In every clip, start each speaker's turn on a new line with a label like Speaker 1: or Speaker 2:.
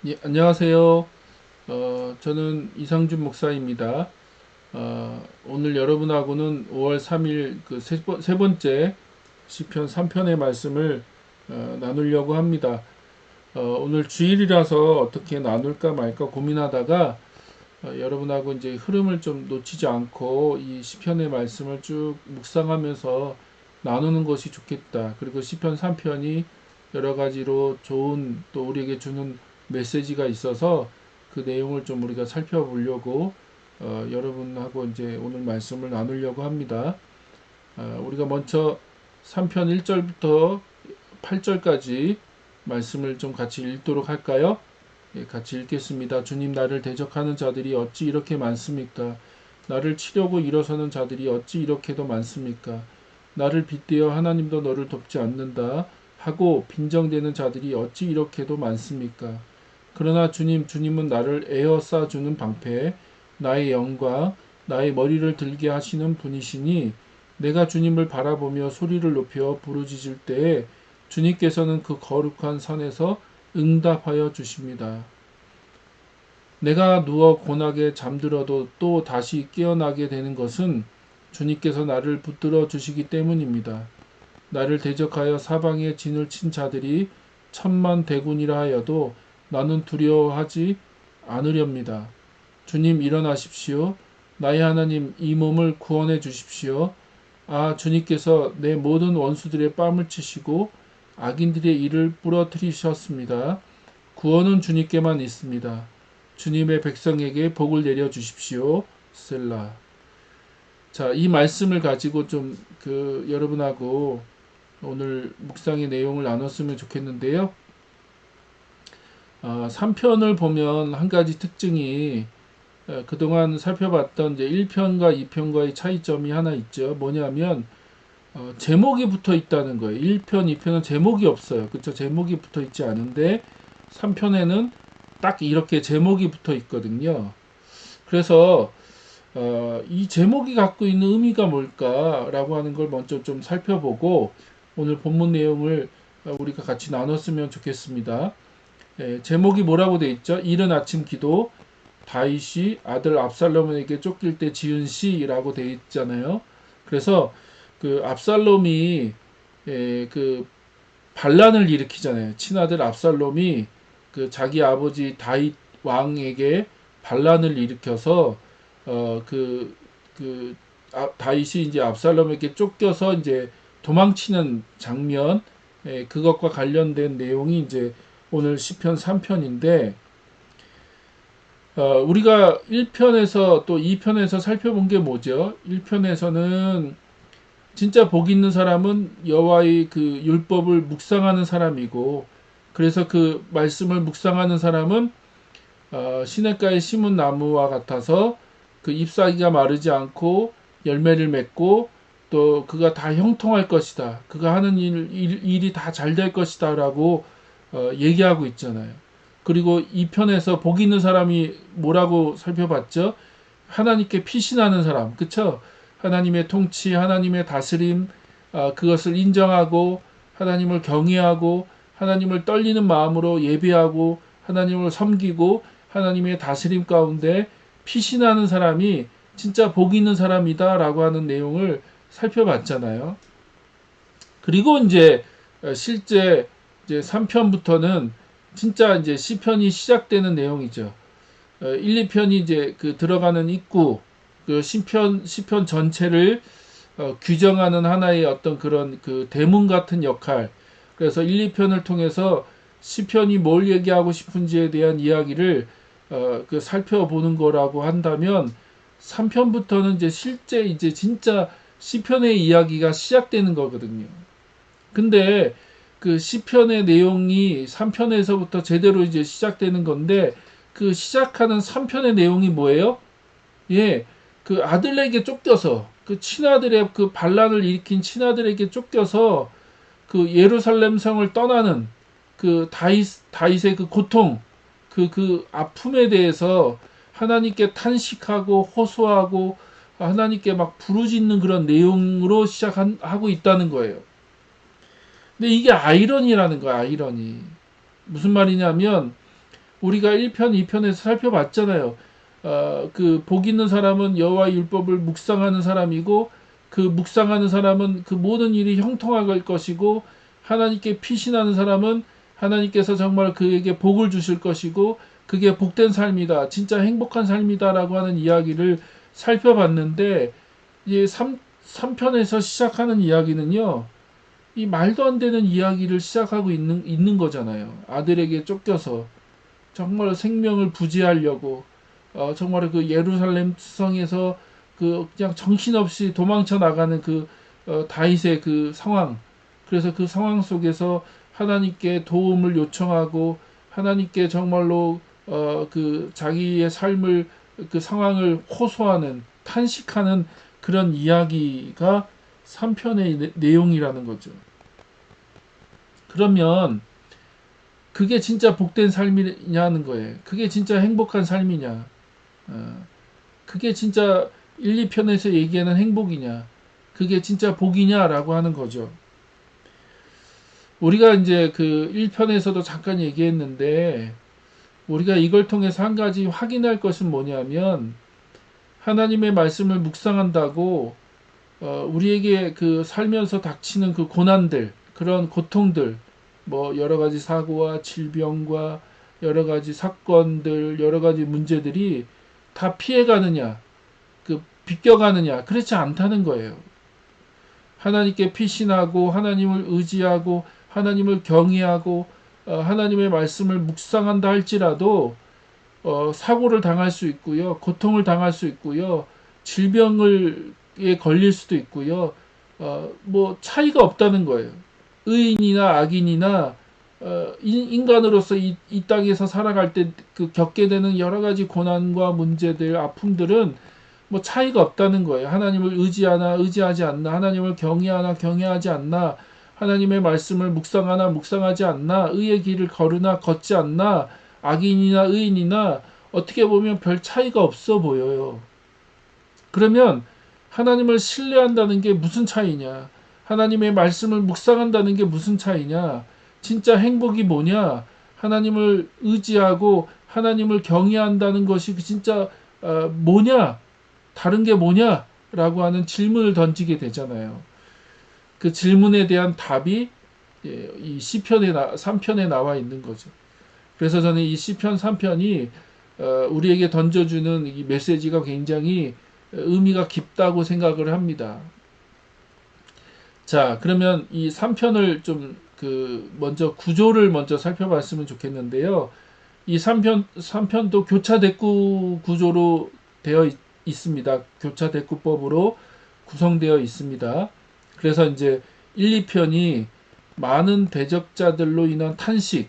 Speaker 1: 예, 안녕하세요. 저는 이상준 목사입니다. 오늘 여러분하고는 5월 3일 그 세 번째 시편 3편의 말씀을 나누려고 합니다. 오늘 주일이라서 어떻게 나눌까 말까 고민하다가 여러분하고 이제 흐름을 좀 놓치지 않고 이 시편의 말씀을 쭉 묵상하면서 나누는 것이 좋겠다. 그리고 시편 3편이 여러 가지로 좋은 또 우리에게 주는 메시지가 있어서 그 내용을 좀 우리가 살펴보려고 여러분하고 이제 오늘 말씀을 나누려고 합니다. 우리가 먼저 3편 1절부터 8절까지 말씀을 좀 같이 읽도록 할까요? 예, 같이 읽겠습니다. 주님, 나를 대적하는 자들이 어찌 이렇게 많습니까? 나를 치려고 일어서는 자들이 어찌 이렇게도 많습니까? 나를 빗대어 하나님도 너를 돕지 않는다 하고 빈정대는 자들이 어찌 이렇게도 많습니까? 그러나 주님은 나를 에워싸주는 방패, 나의 영광, 나의 머리를 들게 하시는 분이시니 내가 주님을 바라보며 소리를 높여 부르짖을 때에 주님께서는 그 거룩한 산에서 응답하여 주십니다. 내가 누워 고나게 잠들어도 또 다시 깨어나게 되는 것은 주님께서 나를 붙들어 주시기 때문입니다. 나를 대적하여 사방에 진을 친 자들이 천만 대군이라 하여도 나는 두려워하지 않으렵니다. 주님 일어나십시오. 나의 하나님 이 몸을 구원해 주십시오. 아, 주님께서 내 모든 원수들의 뺨을 치시고 악인들의 이를 부러뜨리셨습니다. 구원은 주님께만 있습니다. 주님의 백성에게 복을 내려 주십시오. 셀라. 자, 이 말씀을 가지고 좀 여러분하고 오늘 묵상의 내용을 나눴으면 좋겠는데요. 3편을 보면 한 가지 특징이 그동안 살펴봤던 이제 1편과 2편과의 차이점이 하나 있죠. 뭐냐면 제목이 붙어 있다는 거예요. 1편, 2편은 제목이 없어요. 그렇죠? 제목이 붙어 있지 않은데 3편에는 딱 이렇게 제목이 붙어 있거든요. 그래서 이 제목이 갖고 있는 의미가 뭘까라고 하는 걸 먼저 좀 살펴보고 오늘 본문 내용을 우리가 같이 나눴으면 좋겠습니다. 제목이 뭐라고 돼 있죠? 이른 아침 기도, 다윗이 아들 압살롬에게 쫓길 때 지은 시라고 돼 있잖아요. 그래서 그 압살롬이 그 반란을 일으키잖아요. 친아들 압살롬이 그 자기 아버지 다윗 왕에게 반란을 일으켜서 다윗이 이제 압살롬에게 쫓겨서 이제 도망치는 장면, 그것과 관련된 내용이 이제 오늘 시편 3편인데 우리가 1편에서 또 2편에서 살펴본 게 뭐죠? 1편에서는 진짜 복 있는 사람은 여호와의 그 율법을 묵상하는 사람이고 그래서 그 말씀을 묵상하는 사람은 시냇가에 심은 나무와 같아서 그 잎사귀가 마르지 않고 열매를 맺고 또 그가 다 형통할 것이다. 그가 하는 일이 다 잘 될 것이다 라고 얘기하고 있잖아요. 그리고 이 편에서 복 있는 사람이 뭐라고 살펴봤죠? 하나님께 피신하는 사람, 그쵸? 하나님의 통치, 하나님의 다스림, 그것을 인정하고 하나님을 경외하고 하나님을 떨리는 마음으로 예배하고 하나님을 섬기고 하나님의 다스림 가운데 피신하는 사람이 진짜 복 있는 사람이다라고 하는 내용을 살펴봤잖아요. 그리고 이제 실제 이제 3편부터는 진짜 이제 시편이 시작되는 내용이죠. 1, 2편이 이제 그 들어가는 입구, 그 시편 전체를 규정하는 하나의 어떤 그런 그 대문 같은 역할. 그래서 1, 2편을 통해서 시편이 뭘 얘기하고 싶은지에 대한 이야기를 그 살펴보는 거라고 한다면 3편부터는 이제 실제 이제 진짜 시편의 이야기가 시작되는 거거든요. 근데 그 시편의 내용이 3편에서부터 제대로 이제 시작되는 건데 그 시작하는 3편의 내용이 뭐예요? 예, 그 아들에게 쫓겨서 그 친아들의 그 반란을 일으킨 친아들에게 쫓겨서 그 예루살렘 성을 떠나는 그 다윗의 그 고통 그 아픔에 대해서 하나님께 탄식하고 호소하고 하나님께 막 부르짖는 그런 내용으로 시작하고 있다는 거예요. 근데 이게 아이러니라는 거야, 아이러니. 무슨 말이냐면 우리가 1편, 2편에서 살펴봤잖아요. 그 복 있는 사람은 여호와의 율법을 묵상하는 사람이고 그 묵상하는 사람은 그 모든 일이 형통할 것이고 하나님께 피신하는 사람은 하나님께서 정말 그에게 복을 주실 것이고 그게 복된 삶이다. 진짜 행복한 삶이다라고 하는 이야기를 살펴봤는데 이제 3편에서 시작하는 이야기는요. 이 말도 안 되는 이야기를 시작하고 있는 거잖아요. 아들에게 쫓겨서 정말 생명을 부지하려고 정말 그 예루살렘 성에서 그 그냥 정신없이 도망쳐 나가는 그 다윗의 그 상황. 그래서 그 상황 속에서 하나님께 도움을 요청하고 하나님께 정말로 그 자기의 삶을 그 상황을 호소하는 탄식하는 그런 이야기가 3편의 내용이라는 거죠. 그러면 그게 진짜 복된 삶이냐는 거예요. 그게 진짜 행복한 삶이냐. 그게 진짜 1, 2편에서 얘기하는 행복이냐. 그게 진짜 복이냐라고 하는 거죠. 우리가 이제 그 1편에서도 잠깐 얘기했는데 우리가 이걸 통해서 한 가지 확인할 것은 뭐냐면 하나님의 말씀을 묵상한다고 우리에게 그 살면서 닥치는 그 고난들, 그런 고통들, 뭐 여러 가지 사고와 질병과 여러 가지 사건들, 여러 가지 문제들이 다 피해가느냐, 그 비껴가느냐, 그렇지 않다는 거예요. 하나님께 피신하고 하나님을 의지하고 하나님을 경외하고 하나님의 말씀을 묵상한다 할지라도 사고를 당할 수 있고요, 고통을 당할 수 있고요, 질병에 걸릴 수도 있고요, 뭐 차이가 없다는 거예요. 의인이나 악인이나 인간으로서 이 땅에서 살아갈 때 그 겪게 되는 여러 가지 고난과 문제들, 아픔들은 뭐 차이가 없다는 거예요. 하나님을 의지하나 의지하지 않나, 하나님을 경외하나 경외하지 않나, 하나님의 말씀을 묵상하나 묵상하지 않나, 의의 길을 걸으나 걷지 않나, 악인이나 의인이나 어떻게 보면 별 차이가 없어 보여요. 그러면 하나님을 신뢰한다는 게 무슨 차이냐? 하나님의 말씀을 묵상한다는 게 무슨 차이냐? 진짜 행복이 뭐냐? 하나님을 의지하고 하나님을 경외한다는 것이 진짜 뭐냐? 다른 게 뭐냐? 라고 하는 질문을 던지게 되잖아요. 그 질문에 대한 답이 이 시편에 3편에 나와 있는 거죠. 그래서 저는 이 시편 3편이 우리에게 던져주는 이 메시지가 굉장히 의미가 깊다고 생각을 합니다. 자, 그러면 이 3편을 좀 먼저 구조를 먼저 살펴봤으면 좋겠는데요. 이 3편도 교차 대꾸 구조로 되어 있습니다. 교차 대꾸법으로 구성되어 있습니다. 그래서 이제 1, 2편이 많은 대적자들로 인한 탄식,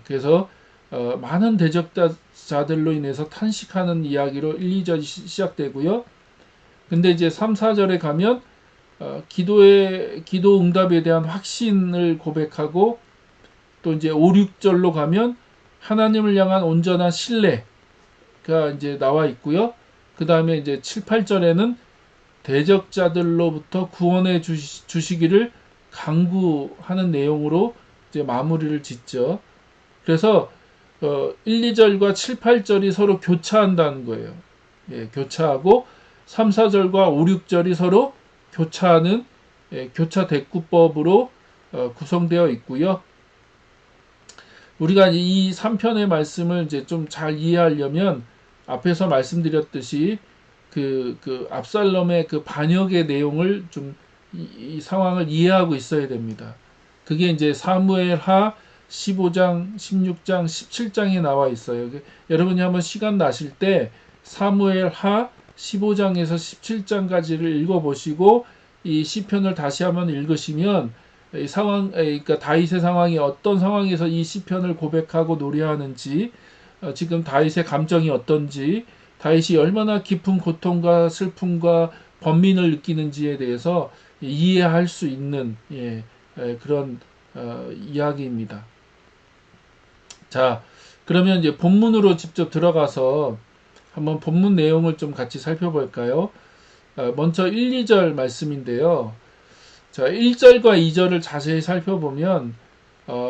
Speaker 1: 그래서 많은 대적자들로 인해서 탄식하는 이야기로 1, 2절이 시작되고요. 근데 이제 3, 4절에 가면 기도 응답에 대한 확신을 고백하고 또 이제 5, 6절로 가면 하나님을 향한 온전한 신뢰가 이제 나와 있고요. 그 다음에 이제 7, 8절에는 대적자들로부터 구원해 주시기를 간구하는 내용으로 이제 마무리를 짓죠. 그래서 1, 2절과 7, 8절이 서로 교차한다는 거예요. 교차하고 3, 4절과 5, 6절이 서로 교차하는 교차 대꾸법으로 구성되어 있고요. 우리가 이 3편의 말씀을 이제 좀 잘 이해하려면 앞에서 말씀드렸듯이 그 압살롬의 그 반역의 내용을 좀 이 상황을 이해하고 있어야 됩니다. 그게 이제 사무엘하 15장, 16장, 17장에 나와 있어요. 여러분이 한번 시간 나실 때 사무엘하 15장에서 17장까지를 읽어보시고 이 시편을 다시 한번 읽으시면 이 상황, 그러니까 다윗의 상황이 어떤 상황에서 이 시편을 고백하고 노래하는지, 지금 다윗의 감정이 어떤지, 다윗이 얼마나 깊은 고통과 슬픔과 번민을 느끼는지에 대해서 이해할 수 있는 그런 이야기입니다. 자, 그러면 이제 본문으로 직접 들어가서 한번 본문 내용을 좀 같이 살펴볼까요? 먼저 1, 2절 말씀인데요. 자, 1절과 2절을 자세히 살펴보면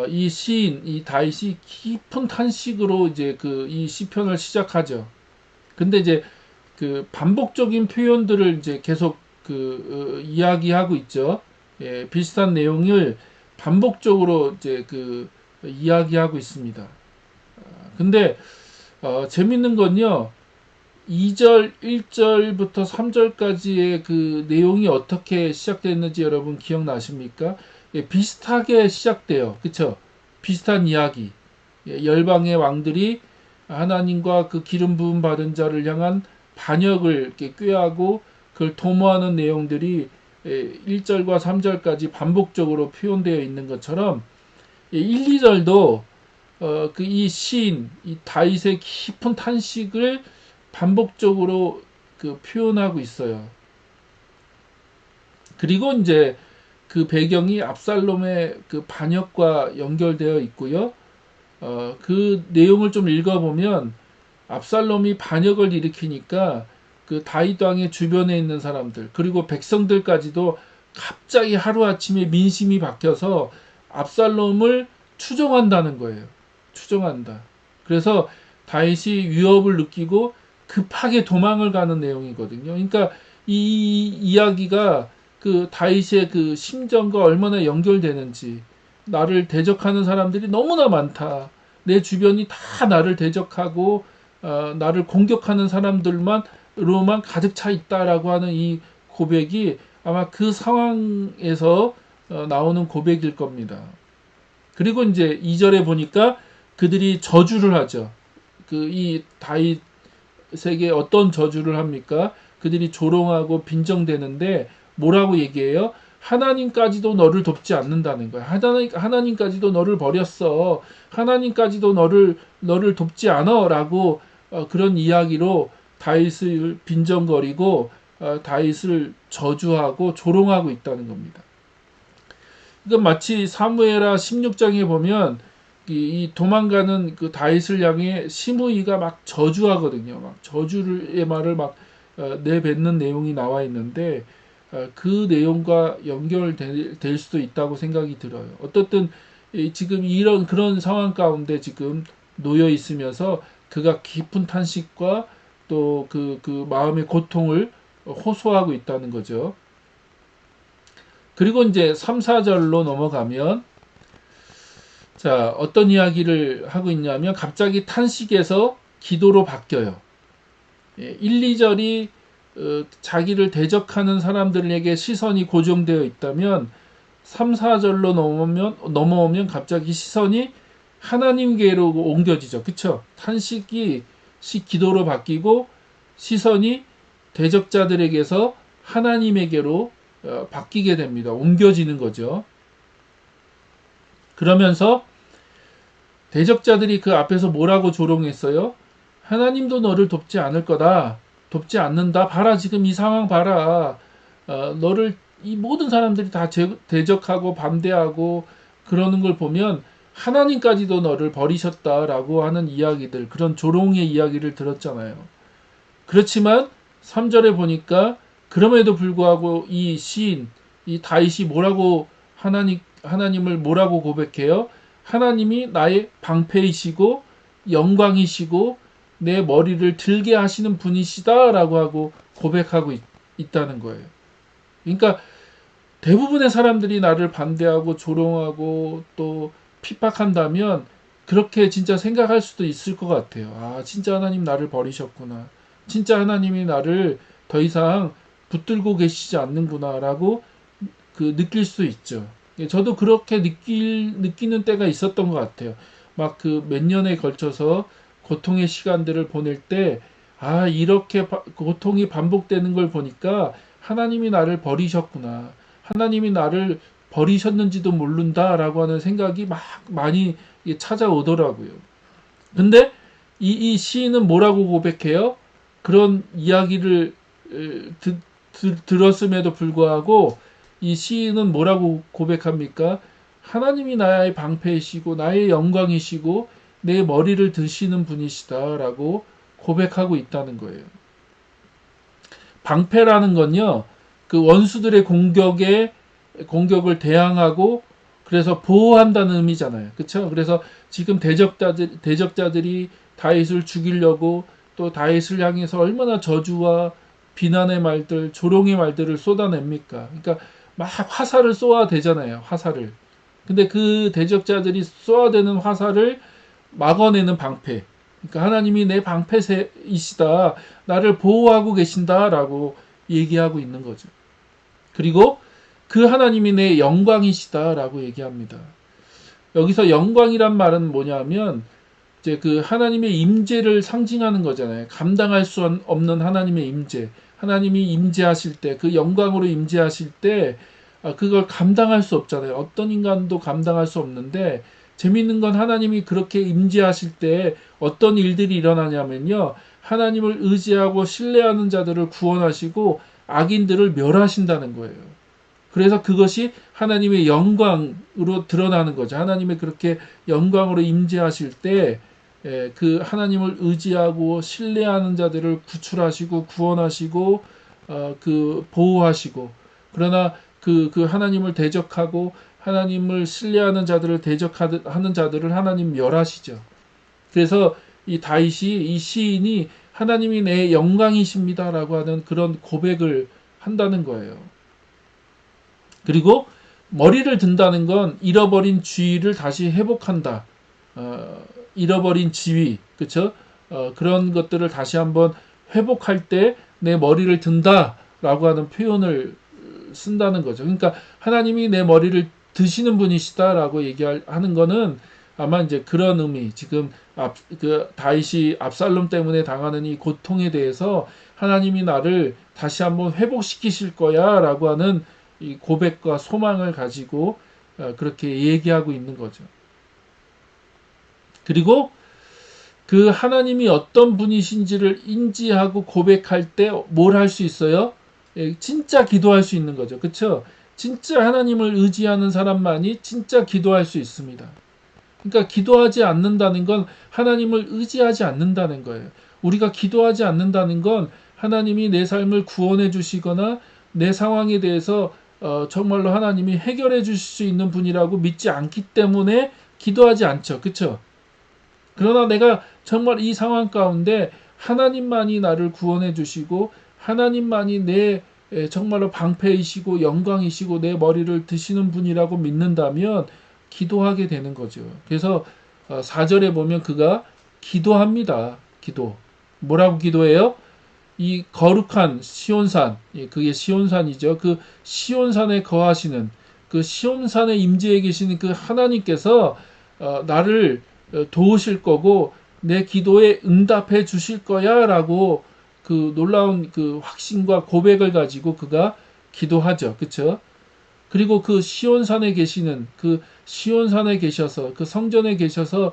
Speaker 1: 이 시인, 이 다윗이 깊은 탄식으로 이제 이 시편을 시작하죠. 근데 이제 그 반복적인 표현들을 이제 계속 이야기하고 있죠. 예, 비슷한 내용을 반복적으로 이제 이야기하고 있습니다. 근데 재밌는 건요. 2절, 1절부터 3절까지의 그 내용이 어떻게 시작됐는지 여러분 기억나십니까? 예, 비슷하게 시작돼요. 그쵸? 비슷한 이야기. 예, 열방의 왕들이 하나님과 그 기름 부음 받은 자를 향한 반역을 이렇게 꾀하고 그걸 도모하는 내용들이 1절과 3절까지 반복적으로 표현되어 있는 것처럼 1, 2절도 이 시인, 이 다윗의 깊은 탄식을 반복적으로 표현하고 있어요. 그리고 이제 그 배경이 압살롬의 그 반역과 연결되어 있고요. 그 내용을 좀 읽어보면 압살롬이 반역을 일으키니까 그 다윗 왕의 주변에 있는 사람들 그리고 백성들까지도 갑자기 하루아침에 민심이 바뀌어서 압살롬을 추종한다는 거예요. 추종한다. 그래서 다윗이 위협을 느끼고 급하게 도망을 가는 내용이거든요. 그러니까 이 이야기가 그 다윗의 그 심정과 얼마나 연결되는지 나를 대적하는 사람들이 너무나 많다. 내 주변이 다 나를 대적하고 나를 공격하는 사람들만으로만 가득 차 있다라고 하는 이 고백이 아마 그 상황에서 나오는 고백일 겁니다. 그리고 이제 2절에 보니까 그들이 저주를 하죠. 이 다윗에게 어떤 저주를 합니까? 그들이 조롱하고 빈정대는데 뭐라고 얘기해요? 하나님까지도 너를 돕지 않는다는 거야. 하나님까지도 너를 버렸어. 하나님까지도 너를 돕지 않아라고 그런 이야기로 다윗을 빈정거리고 다윗을 저주하고 조롱하고 있다는 겁니다. 이건 마치 사무엘하 16장에 보면 이 도망가는 그 다윗을 향해 시므이가 막 저주하거든요. 막 저주의 말을 막 내뱉는 내용이 나와 있는데 그 내용과 연결될 수도 있다고 생각이 들어요. 어떻든 지금 이런 그런 상황 가운데 지금 놓여 있으면서 그가 깊은 탄식과 또 그 마음의 고통을 호소하고 있다는 거죠. 그리고 이제 3, 4절로 넘어가면 자, 어떤 이야기를 하고 있냐면 갑자기 탄식에서 기도로 바뀌어요. 1, 2절이 자기를 대적하는 사람들에게 시선이 고정되어 있다면 3, 4절로 넘어오면 갑자기 시선이 하나님께로 옮겨지죠. 그쵸? 탄식이 기도로 바뀌고 시선이 대적자들에게서 하나님에게로 바뀌게 됩니다. 옮겨지는 거죠. 그러면서 대적자들이 그 앞에서 뭐라고 조롱했어요? 하나님도 너를 돕지 않을 거다. 돕지 않는다. 봐라 지금 이 상황 봐라. 너를 이 모든 사람들이 다 대적하고 반대하고 그러는 걸 보면 하나님까지도 너를 버리셨다라고 하는 이야기들, 그런 조롱의 이야기를 들었잖아요. 그렇지만 3절에 보니까 그럼에도 불구하고 이 시인, 이 다윗이 뭐라고 하나님을 뭐라고 고백해요? 하나님이 나의 방패이시고 영광이시고 내 머리를 들게 하시는 분이시다라고 하고 고백하고 있다는 거예요. 그러니까 대부분의 사람들이 나를 반대하고 조롱하고 또 핍박한다면 그렇게 진짜 생각할 수도 있을 것 같아요. 아, 진짜 하나님 나를 버리셨구나. 진짜 하나님이 나를 더 이상 붙들고 계시지 않는구나라고 느낄 수 있죠. 저도 그렇게 느끼는 때가 있었던 것 같아요. 막 몇 년에 걸쳐서 고통의 시간들을 보낼 때, 아, 이렇게 고통이 반복되는 걸 보니까 하나님이 나를 버리셨구나. 하나님이 나를 버리셨는지도 모른다라고 하는 생각이 막 많이 찾아오더라고요. 근데 이 시인은 뭐라고 고백해요? 그런 이야기를 들었음에도 불구하고 이 시인은 뭐라고 고백합니까? 하나님이 나의 방패이시고 나의 영광이시고 내 머리를 드시는 분이시다라고 고백하고 있다는 거예요. 방패라는 건요, 그 원수들의 공격을 대항하고 그래서 보호한다는 의미잖아요. 그렇죠? 그래서 지금 대적자들이 다윗을 죽이려고 또 다윗을 향해서 얼마나 저주와 비난의 말들, 조롱의 말들을 쏟아냅니까? 그러니까 막 화살을 쏘아대잖아요. 화살을. 근데 그 대적자들이 쏘아대는 화살을 막아내는 방패. 그러니까 하나님이 내 방패이시다. 나를 보호하고 계신다라고 얘기하고 있는 거죠. 그리고 그 하나님이 내 영광이시다라고 얘기합니다. 여기서 영광이란 말은 뭐냐면 이제 그 하나님의 임재를 상징하는 거잖아요. 감당할 수 없는 하나님의 임재. 하나님이 임재하실 때, 그 영광으로 임재하실 때 그걸 감당할 수 없잖아요. 어떤 인간도 감당할 수 없는데 재밌는 건 하나님이 그렇게 임재하실 때 어떤 일들이 일어나냐면요. 하나님을 의지하고 신뢰하는 자들을 구원하시고 악인들을 멸하신다는 거예요. 그래서 그것이 하나님의 영광으로 드러나는 거죠. 하나님의 그렇게 영광으로 임재하실 때 그 하나님을 의지하고 신뢰하는 자들을 구출하시고 구원하시고 그 보호하시고 그러나 그 하나님을 대적하고 하나님을 신뢰하는 자들을 대적하는 자들을 하나님 멸하시죠. 그래서 이 다윗이 이 시인이 하나님이 내 영광이십니다라고 하는 그런 고백을 한다는 거예요. 그리고 머리를 든다는 건 잃어버린 지위를 다시 회복한다. 잃어버린 지위, 그렇죠? 그런 것들을 다시 한번 회복할 때 내 머리를 든다라고 하는 표현을 쓴다는 거죠. 그러니까 하나님이 내 머리를 드시는 분이시다라고 얘기하는 거는 아마 이제 그런 의미. 지금 그 다윗이 압살롬 때문에 당하는 이 고통에 대해서 하나님이 나를 다시 한번 회복시키실 거야라고 하는 이 고백과 소망을 가지고 그렇게 얘기하고 있는 거죠. 그리고 그 하나님이 어떤 분이신지를 인지하고 고백할 때 뭘 할 수 있어요? 진짜 기도할 수 있는 거죠. 그렇죠? 진짜 하나님을 의지하는 사람만이 진짜 기도할 수 있습니다. 그러니까 기도하지 않는다는 건 하나님을 의지하지 않는다는 거예요. 우리가 기도하지 않는다는 건 하나님이 내 삶을 구원해 주시거나 내 상황에 대해서 정말로 하나님이 해결해 주실 수 있는 분이라고 믿지 않기 때문에 기도하지 않죠. 그렇죠? 그러나 내가 정말 이 상황 가운데 하나님만이 나를 구원해 주시고 하나님만이 내 정말로 방패이시고 영광이시고 내 머리를 드시는 분이라고 믿는다면 기도하게 되는 거죠. 그래서 4절에 보면 그가 기도합니다. 기도. 뭐라고 기도해요? 이 거룩한 시온산, 그게 시온산이죠. 그 시온산에 거하시는 그 시온산에 임재해 계시는 그 하나님께서 나를 도우실 거고 내 기도에 응답해 주실 거야라고 그 놀라운 그 확신과 고백을 가지고 그가 기도하죠. 그렇죠? 그리고 그 시온산에 계시는 그 시온산에 계셔서 그 성전에 계셔서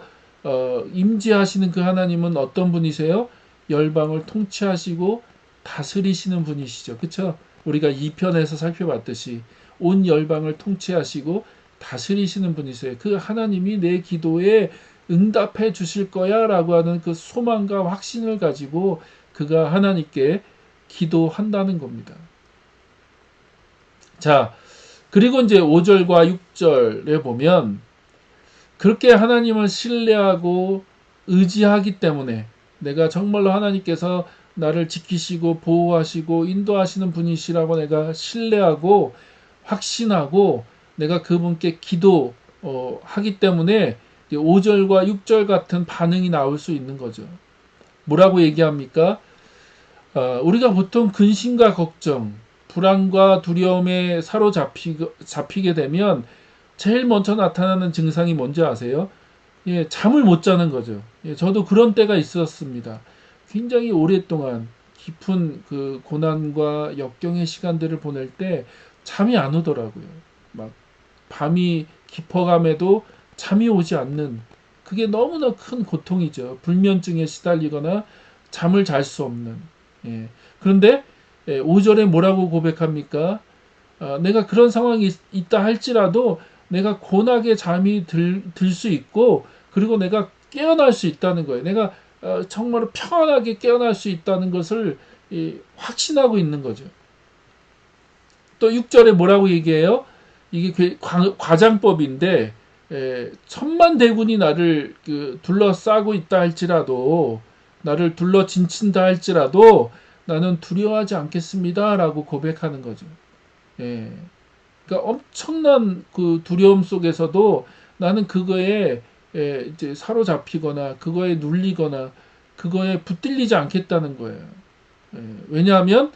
Speaker 1: 임재하시는 그 하나님은 어떤 분이세요? 열방을 통치하시고 다스리시는 분이시죠. 그렇죠? 우리가 2편에서 살펴봤듯이 온 열방을 통치하시고 다스리시는 분이세요. 그 하나님이 내 기도에 응답해 주실 거야 라고 하는 그 소망과 확신을 가지고 그가 하나님께 기도한다는 겁니다. 자, 그리고 이제 5절과 6절에 보면 그렇게 하나님을 신뢰하고 의지하기 때문에 내가 정말로 하나님께서 나를 지키시고 보호하시고 인도하시는 분이시라고 내가 신뢰하고 확신하고 내가 그분께 기도하기 때문에 5절과 6절 같은 반응이 나올 수 있는 거죠. 뭐라고 얘기합니까? 우리가 보통 근심과 걱정, 불안과 두려움에 사로잡히게 되면 제일 먼저 나타나는 증상이 뭔지 아세요? 잠을 못 자는 거죠. 저도 그런 때가 있었습니다. 굉장히 오랫동안 깊은 그 고난과 역경의 시간들을 보낼 때 잠이 안 오더라고요. 막 밤이 깊어감에도 잠이 오지 않는 그게 너무나 큰 고통이죠. 불면증에 시달리거나 잠을 잘 수 없는. 그런데 5절에 뭐라고 고백합니까? 내가 그런 상황이 있다 할지라도 내가 곤하게 잠이 들 수 있고 그리고 내가 깨어날 수 있다는 거예요. 내가 정말 평안하게 깨어날 수 있다는 것을 확신하고 있는 거죠. 또 6절에 뭐라고 얘기해요? 이게 과장법인데, 천만 대군이 나를 둘러싸고 있다 할지라도, 나를 둘러 진친다 할지라도 나는 두려워하지 않겠습니다라고 고백하는 거죠. 예. 그러니까 엄청난 그 두려움 속에서도 나는 그거에 이제 사로잡히거나 그거에 눌리거나 그거에 붙들리지 않겠다는 거예요. 예. 왜냐하면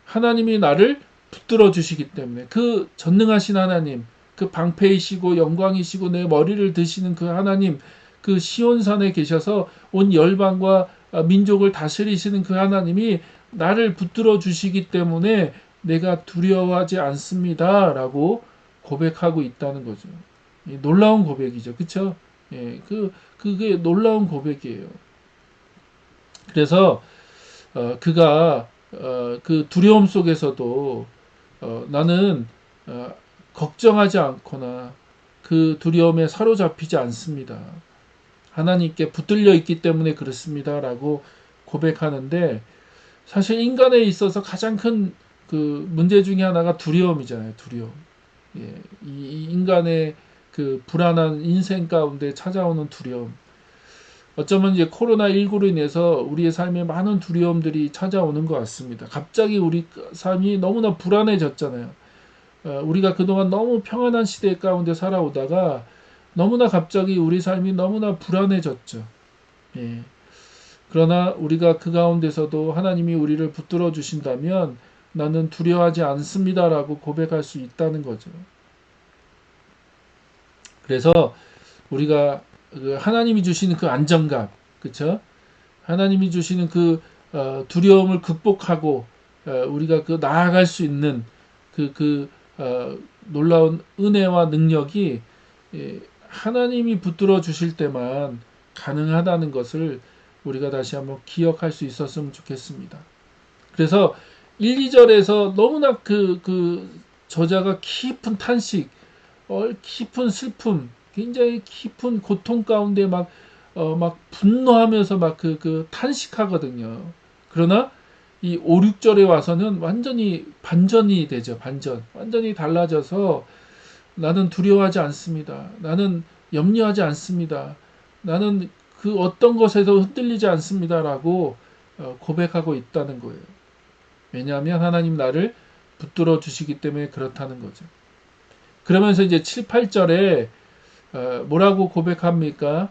Speaker 1: 하나님이 나를 붙들어 주시기 때문에, 그 전능하신 하나님, 그 방패이시고 영광이시고 내 머리를 드시는 그 하나님, 그 시온산에 계셔서 온 열방과 민족을 다스리시는 그 하나님이 나를 붙들어 주시기 때문에 내가 두려워하지 않습니다라고 고백하고 있다는 거죠. 놀라운 고백이죠. 그렇죠? 예, 그게 놀라운 고백이에요. 그래서 그가 그 두려움 속에서도 나는 걱정하지 않거나 그 두려움에 사로잡히지 않습니다. 하나님께 붙들려 있기 때문에 그렇습니다라고 고백하는데, 사실 인간에 있어서 가장 큰 그 문제 중에 하나가 두려움이잖아요. 두려움. 예, 이 인간의 그 불안한 인생 가운데 찾아오는 두려움. 어쩌면 이제 코로나19로 인해서 우리의 삶에 많은 두려움들이 찾아오는 것 같습니다. 갑자기 우리 삶이 너무나 불안해졌잖아요. 우리가 그동안 너무 평안한 시대 가운데 살아오다가 너무나 갑자기 우리 삶이 너무나 불안해졌죠. 예. 그러나 우리가 그 가운데서도 하나님이 우리를 붙들어 주신다면 나는 두려워하지 않습니다라고 고백할 수 있다는 거죠. 그래서 우리가 하나님이 주시는 그 안정감, 그렇죠? 하나님이 주시는 그 두려움을 극복하고 우리가 그 나아갈 수 있는 놀라운 은혜와 능력이 하나님이 붙들어 주실 때만 가능하다는 것을 우리가 다시 한번 기억할 수 있었으면 좋겠습니다. 그래서 1, 2절에서 너무나 그 저자가 깊은 탄식, 깊은 슬픔, 굉장히 깊은 고통 가운데 막 분노하면서 막 탄식하거든요. 그러나 이 5, 6절에 와서는 완전히 반전이 되죠. 완전히 달라져서 나는 두려워하지 않습니다. 나는 염려하지 않습니다. 나는 그 어떤 것에도 흔들리지 않습니다라고 고백하고 있다는 거예요. 왜냐하면 하나님 나를 붙들어 주시기 때문에 그렇다는 거죠. 그러면서 이제 7, 8절에 뭐라고 고백합니까?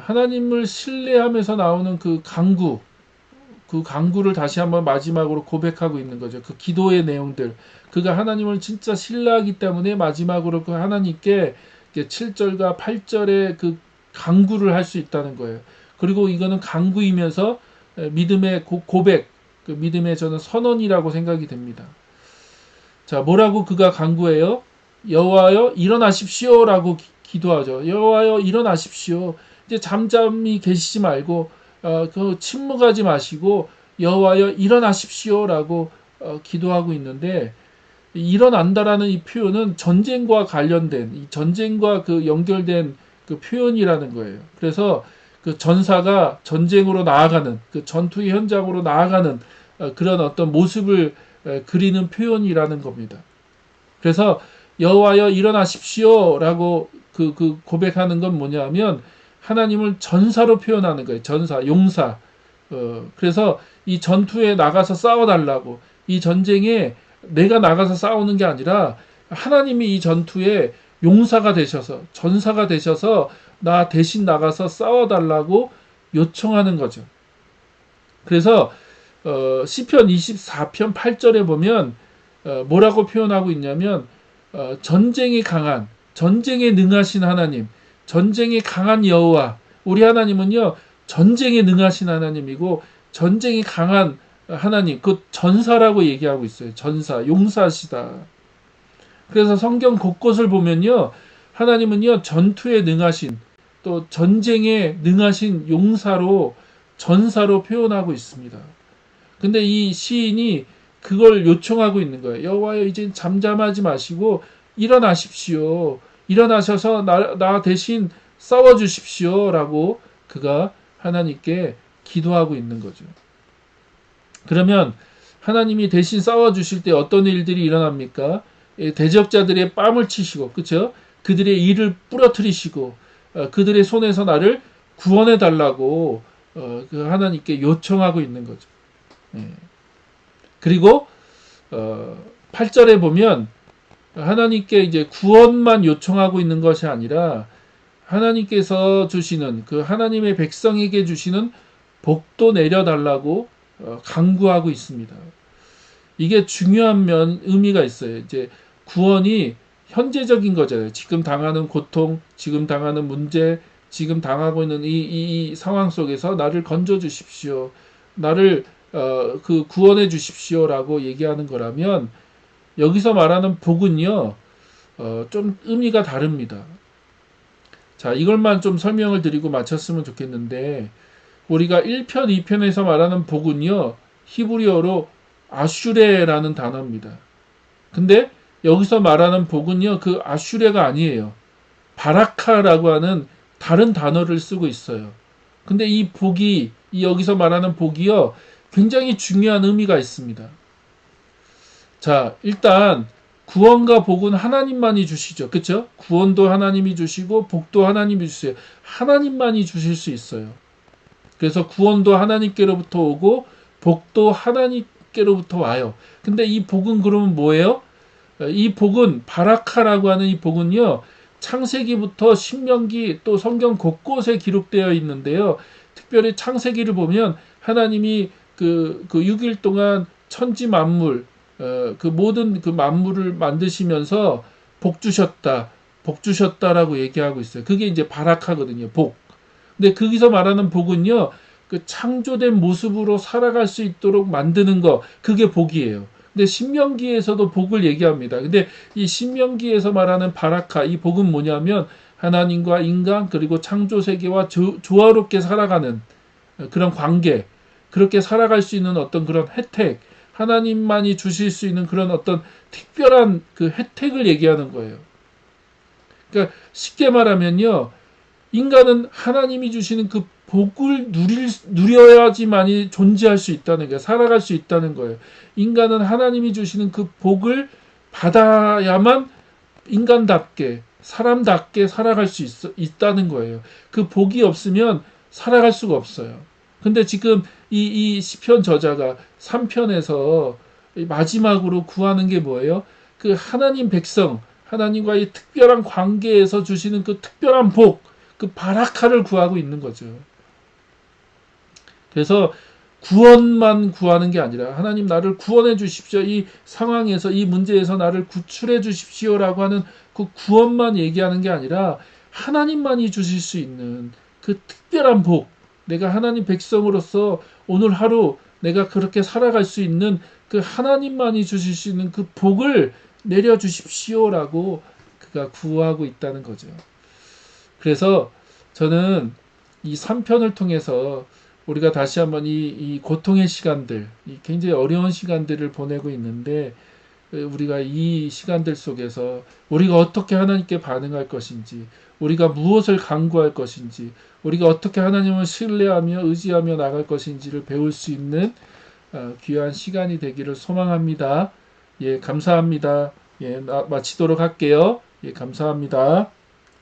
Speaker 1: 하나님을 신뢰하면서 나오는 그 강구를 다시 한번 마지막으로 고백하고 있는 거죠. 그 기도의 내용들. 그가 하나님을 진짜 신뢰하기 때문에 마지막으로 그 하나님께 7절과 8절의 그 강구를 할 수 있다는 거예요. 그리고 이거는 강구이면서 믿음의 고백, 그 믿음의 저는 선언이라고 생각이 됩니다. 자, 뭐라고 그가 강구해요? 여호와여 일어나십시오라고 기도하죠. 여호와여 일어나십시오. 이제 잠잠히 계시지 말고 그 침묵하지 마시고 여호와여 일어나십시오라고 기도하고 있는데, 일어난다라는 이 표현은 전쟁과 관련된, 이 전쟁과 그 연결된 그 표현이라는 거예요. 그래서 그 전사가 전쟁으로 나아가는, 그 전투의 현장으로 나아가는 그런 어떤 모습을 그리는 표현이라는 겁니다. 그래서 여호와여 일어나십시오라고 그 고백하는 건 뭐냐면 하나님을 전사로 표현하는 거예요. 전사, 용사. 그래서 이 전투에 나가서 싸워달라고, 이 전쟁에 내가 나가서 싸우는 게 아니라 하나님이 이 전투에 용사가 되셔서, 전사가 되셔서 나 대신 나가서 싸워달라고 요청하는 거죠. 그래서 시편 24편 8절에 보면 뭐라고 표현하고 있냐면 전쟁에 강한, 전쟁에 능하신 하나님, 전쟁에 강한 여호와, 우리 하나님은요 전쟁에 능하신 하나님이고 전쟁이 강한 하나님, 그 전사라고 얘기하고 있어요. 전사, 용사시다. 그래서 성경 곳곳을 보면요 하나님은요 전투에 능하신, 또 전쟁에 능하신 용사로, 전사로 표현하고 있습니다. 근데 이 시인이 그걸 요청하고 있는 거예요. 여호와여 이제 잠잠하지 마시고 일어나십시오. 일어나셔서 나 대신 싸워주십시오 라고 그가 하나님께 기도하고 있는 거죠. 그러면 하나님이 대신 싸워주실 때 어떤 일들이 일어납니까? 대적자들의 뺨을 치시고, 그쵸? 그들의 이를 부러뜨리시고, 그들의 손에서 나를 구원해 달라고 그 하나님께 요청하고 있는 거죠. 예. 그리고 8절에 보면 하나님께 이제 구원만 요청하고 있는 것이 아니라 하나님께서 주시는 그 하나님의 백성에게 주시는 복도 내려달라고 간구하고 있습니다. 이게 중요한 의미가 있어요. 이제 구원이 현재적인 거잖아요. 지금 당하는 고통, 지금 당하는 문제, 지금 당하고 있는 이 상황 속에서 나를 건져 주십시오. 나를 그 구원해 주십시오라고 얘기하는 거라면 여기서 말하는 복은요, 좀 의미가 다릅니다. 자, 이걸만 좀 설명을 드리고 마쳤으면 좋겠는데, 우리가 1편, 2편에서 말하는 복은요, 히브리어로 아슈레라는 단어입니다. 근데 여기서 말하는 복은요, 그 아슈레가 아니에요. 바라카라고 하는 다른 단어를 쓰고 있어요. 근데 이 복이, 이 여기서 말하는 복이요, 굉장히 중요한 의미가 있습니다. 자, 일단 구원과 복은 하나님만이 주시죠. 그렇죠? 구원도 하나님이 주시고 복도 하나님이 주세요. 하나님만이 주실 수 있어요. 그래서 구원도 하나님께로부터 오고 복도 하나님께로부터 와요. 근데 이 복은 그러면 뭐예요? 이 복은 바라카라고 하는 이 복은요. 창세기부터 신명기 또 성경 곳곳에 기록되어 있는데요. 특별히 창세기를 보면 하나님이 그 6일 동안 천지 만물 그 모든 그 만물을 만드시면서 복 주셨다라고 얘기하고 있어요. 그게 이제 바라카거든요. 복. 근데 거기서 말하는 복은요, 그 창조된 모습으로 살아갈 수 있도록 만드는 거, 그게 복이에요. 근데 신명기에서도 복을 얘기합니다. 근데 이 신명기에서 말하는 바라카, 이 복은 뭐냐면 하나님과 인간 그리고 창조 세계와 조화롭게 살아가는 그런 관계, 그렇게 살아갈 수 있는 어떤 그런 혜택, 하나님만이 주실 수 있는 그런 어떤 특별한 그 혜택을 얘기하는 거예요. 그러니까 쉽게 말하면요, 인간은 하나님이 주시는 그 복을 누려야지만이 존재할 수 있다는 거예요. 살아갈 수 있다는 거예요. 인간은 하나님이 주시는 그 복을 받아야만 인간답게, 사람답게 살아갈 수 있다는 거예요. 그 복이 없으면 살아갈 수가 없어요. 근데 지금 이 시편 저자가 3편에서 마지막으로 구하는 게 뭐예요? 그 하나님 백성, 하나님과의 특별한 관계에서 주시는 그 특별한 복, 그 바라카를 구하고 있는 거죠. 그래서 구원만 구하는 게 아니라 하나님 나를 구원해 주십시오. 이 상황에서 이 문제에서 나를 구출해 주십시오라고 하는 그 구원만 얘기하는 게 아니라 하나님만이 주실 수 있는 그 특별한 복, 내가 하나님 백성으로서 오늘 하루 내가 그렇게 살아갈 수 있는 그 하나님만이 주실 수 있는 그 복을 내려 주십시오라고 그가 구하고 있다는 거죠. 그래서 저는 이 3편을 통해서 우리가 다시 한번 이 고통의 시간들, 이 굉장히 어려운 시간들을 보내고 있는데 우리가 이 시간들 속에서 우리가 어떻게 하나님께 반응할 것인지, 우리가 무엇을 간구할 것인지, 우리가 어떻게 하나님을 신뢰하며 의지하며 나갈 것인지를 배울 수 있는 귀한 시간이 되기를 소망합니다. 예, 감사합니다. 예, 마치도록 할게요. 예, 감사합니다.